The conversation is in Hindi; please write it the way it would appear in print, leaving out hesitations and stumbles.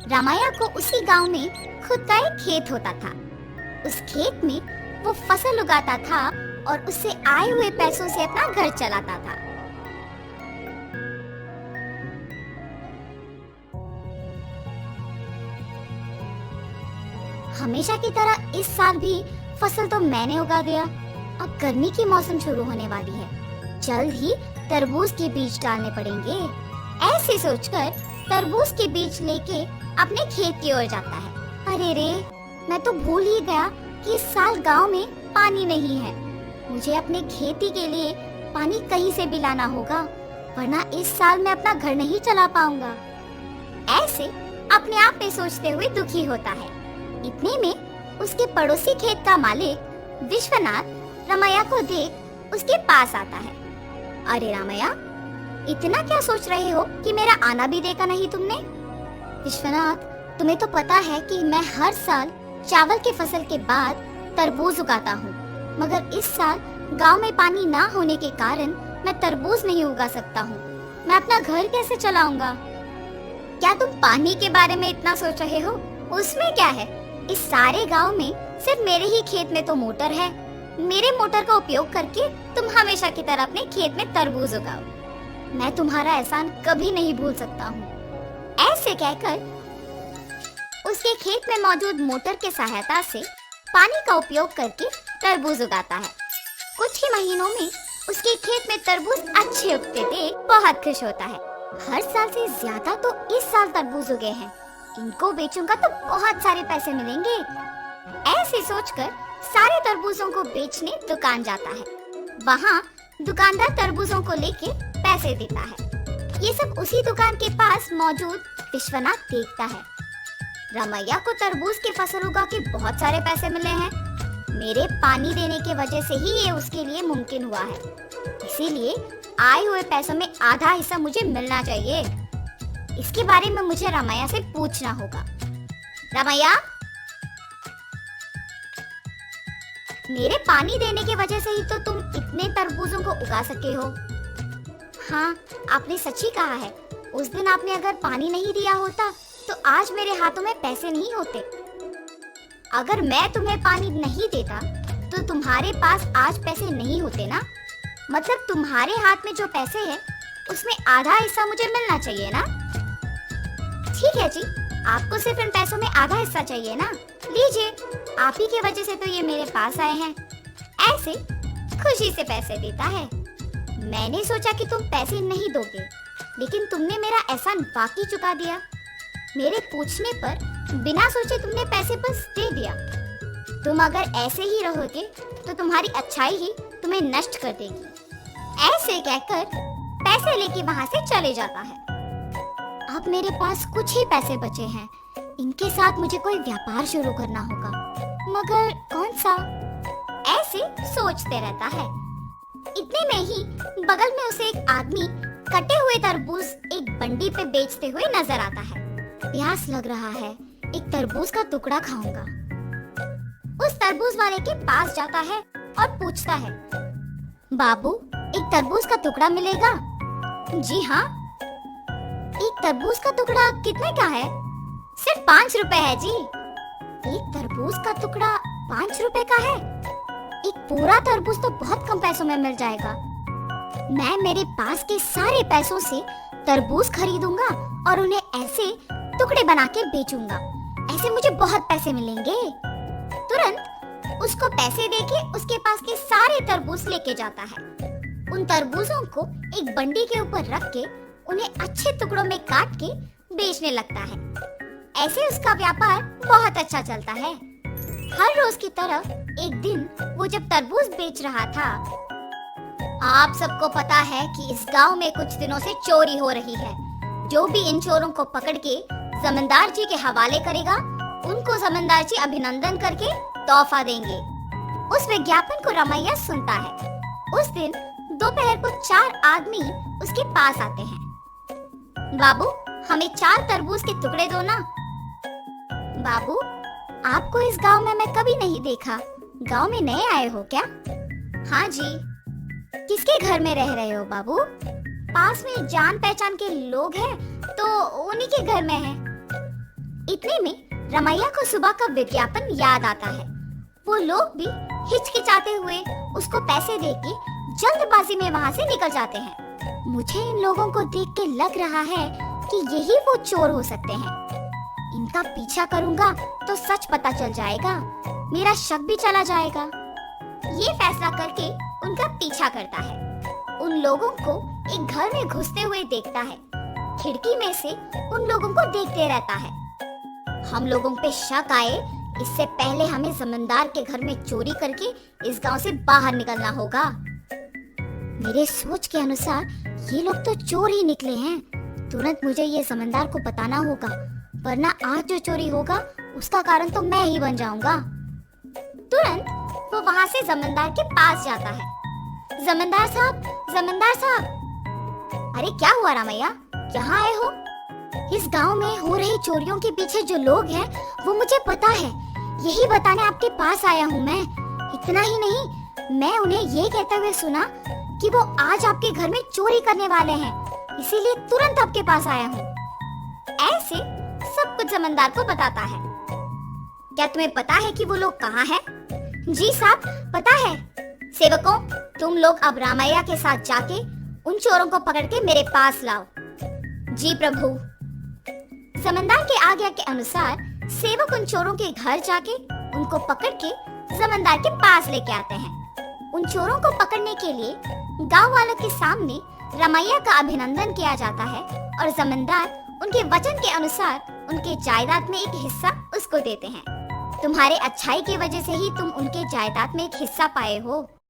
रामाया को उसी गांव में खुद का एक खेत होता था। उस खेत में वो फसल उगाता था और उससे आए हुए पैसों से अपना घर चलाता था। हमेशा की तरह इस साल भी फसल तो मैंने उगा दिया। अब गर्मी की मौसम शुरू होने वाली है, जल्द ही तरबूज के बीज डालने पड़ेंगे। ऐसे सोचकर तरबूज के बीज लेके अपने खेत की ओर जाता है। अरे रे, मैं तो भूल ही गया कि इस साल गांव में पानी नहीं है। मुझे अपने खेती के लिए पानी कहीं से भी लाना होगा, वरना इस साल मैं अपना घर नहीं चला पाऊंगा। ऐसे अपने आप में सोचते हुए दुखी होता है। इतने में उसके पड़ोसी खेत का मालिक विश्वनाथ रामैया को देख उसके पास आता है। अरे रामैया, इतना क्या सोच रहे हो कि मेरा आना भी देखा नहीं तुमने? विश्वनाथ, तुम्हें तो पता है कि मैं हर साल चावल की फसल के बाद तरबूज उगाता हूँ, मगर इस साल गांव में पानी ना होने के कारण मैं तरबूज नहीं उगा सकता हूँ। मैं अपना घर कैसे चलाऊंगा? क्या तुम पानी के बारे में इतना सोच रहे हो? उसमें क्या है, इस सारे गांव में सिर्फ मेरे ही खेत में तो मोटर है। मेरे मोटर का उपयोग करके तुम हमेशा की तरह अपने खेत में तरबूज उगाओ। मैं तुम्हारा एहसान कभी नहीं भूल सकता हूँ। ऐसे कहकर उसके खेत में मौजूद मोटर के सहायता से पानी का उपयोग करके तरबूज उगाता है। कुछ ही महीनों में उसके खेत में तरबूज अच्छे उगते देख बहुत खुश होता है। हर साल से ज्यादा तो इस साल तरबूज उगे हैं, इनको बेचूंगा तो बहुत सारे पैसे मिलेंगे। ऐसे सोचकर सारे तरबूजों को बेचने दुकान जाता है। वहाँ दुकानदार तरबूजों को लेके पैसे देता है। ये सब उसी दुकान के पास मौजूद विश्वनाथ देखता है। रामैया को तरबूज की फसल उगा के बहुत सारे पैसे मिले हैं। मेरे पानी देने की वजह से ही ये उसके लिए मुमकिन हुआ है, इसीलिए आए हुए पैसों में आधा हिस्सा मुझे मिलना चाहिए। इसके बारे में मुझे रामैया से पूछना होगा। रामैया, मेरे पानी देने की वजह से ही तो तुम इतने तरबूजों को उगा सके हो। हाँ, आपने सच ही कहा है। उस दिन आपने अगर पानी नहीं दिया होता तो आज मेरे हाथों में पैसे नहीं होते। अगर मैं तुम्हें पानी नहीं देता तो तुम्हारे पास आज पैसे नहीं होते ना। मतलब तुम्हारे हाथ में जो पैसे हैं उसमें आधा हिस्सा मुझे मिलना चाहिए ना। ठीक है जी, आपको सिर्फ इन पैसों में आधा हिस्सा चाहिए ना, लीजिए, आप ही की वजह से तो ये मेरे पास आए हैं। ऐसे खुशी से पैसे देता है। मैंने सोचा कि तुम पैसे नहीं दोगे, लेकिन तुमने मेरा एहसान वाकई चुका दिया। मेरे पूछने पर बिना सोचे तुमने पैसे बस दे दिया। तुम अगर ऐसे ही रहोगे तो तुम्हारी अच्छाई ही तुम्हें नष्ट कर देगी। ऐसे कहकर पैसे लेके वहाँ से चले जाता है। अब मेरे पास कुछ ही पैसे बचे हैं, इनके साथ मुझे कोई व्यापार शुरू करना होगा, मगर कौन सा? ऐसे सोचते रहता है। इतने में ही बगल में उसे एक आदमी कटे हुए तरबूज एक बंडी पे बेचते हुए नजर आता है। प्यास लग रहा है, एक तरबूज का टुकड़ा खाऊंगा। उस तरबूज वाले के पास जाता है और पूछता है, बाबू, एक तरबूज का टुकड़ा मिलेगा? जी हाँ। एक तरबूज का टुकड़ा कितने का है? सिर्फ 5 रुपए है जी। एक तरबूज का टुकड़ा 5 रुपए का है? एक पूरा तरबूज तो बहुत कम पैसों में मिल जाएगा। मैं मेरे पास के सारे पैसों से तरबूज खरीदूंगा और उन्हें ऐसे टुकड़े बना के बेचूंगा। ऐसे मुझे बहुत पैसे मिलेंगे। तुरंत उसको पैसे देके उसके पास के सारे तरबूज लेके जाता है। उन तरबूजों को एक बंडी के ऊपर रख के उन्हें अच्छे टुकड़ों में काट के बेचने लगता है। ऐसे उसका व्यापार बहुत अच्छा चलता है। हर रोज की तरह एक दिन वो जब तरबूज बेच रहा था, आप सबको पता है कि इस गांव में कुछ दिनों से चोरी हो रही है। जो भी इन चोरों को पकड़ के जमींदार जी के हवाले करेगा, उनको जमींदार जी अभिनंदन करके तोहफा देंगे। उस विज्ञापन को रामैया सुनता है। उस दिन दोपहर को 4 आदमी उसके पास आते हैं। बाबू, हमें 4 तरबूज के टुकड़े दो ना। बाबू, आपको इस गांव में मैं कभी नहीं देखा। गांव में नए आए हो क्या? हाँ जी। किसके घर में रह रहे हो बाबू? पास में जान पहचान के लोग हैं तो उन्हीं के घर में है। इतने में रमैया को सुबह का विज्ञापन याद आता है। वो लोग भी हिचकिचाते हुए उसको पैसे देके जल्दबाजी में वहाँ से निकल जाते हैं। मुझे इन लोगों को देख के लग रहा है कि यही वो चोर हो सकते हैं। इनका पीछा करूंगा तो सच पता चल जाएगा, मेरा शक भी चला जाएगा। ये फैसला करके उनका पीछा करता है। उन लोगों को एक घर में घुसते हुए देखता है। खिड़की में से उन लोगों को देखते रहता है। हम लोगों पे शक आए इससे पहले हमें जमींदार के घर में चोरी करके इस गांव से बाहर निकलना होगा। मेरे सोच के अनुसार ये लोग तो चोर ही निकले हैं। तुरंत मुझे ये जमींदार को बताना होगा, वरना आज जो चोरी होगा उसका कारण तो मैं ही बन जाऊंगा। तुरंत वो वहाँ से जमींदार के पास जाता है। जमींदार साहब, जमींदार साहब। अरे क्या हुआ रामैया, यहाँ आए हो? इस गांव में हो रही चोरियों के पीछे जो लोग हैं वो मुझे पता है, यही बताने आपके पास आया हूँ मैं। इतना ही नहीं, मैं उन्हें ये कहते हुए सुना कि वो आज आपके घर में चोरी करने वाले हैं, इसीलिए तुरंत आपके पास आया हूँ। ऐसे सब कुछ जमींदार को बताता है। क्या तुम्हें पता है कि वो लोग कहाँ हैं? जी साहब, पता है। सेवकों, तुम लोग अब रामैया के साथ जाके उन चोरों को पकड़ के मेरे पास लाओ। जी प्रभु। जमींदार के आज्ञा के अनुसार सेवक उन चोरों के घर जाके उनको पकड़ के जमींदार के पास लेके आते हैं। उन चोरों को पकड़ने के लिए गांव वालों के सामने रमैया का अभिनंदन किया जाता है और जमींदार उनके वचन के अनुसार उनके जायदाद में एक हिस्सा उसको देते हैं। तुम्हारे अच्छाई की वजह से ही तुम उनके जायदाद में एक हिस्सा पाए हो।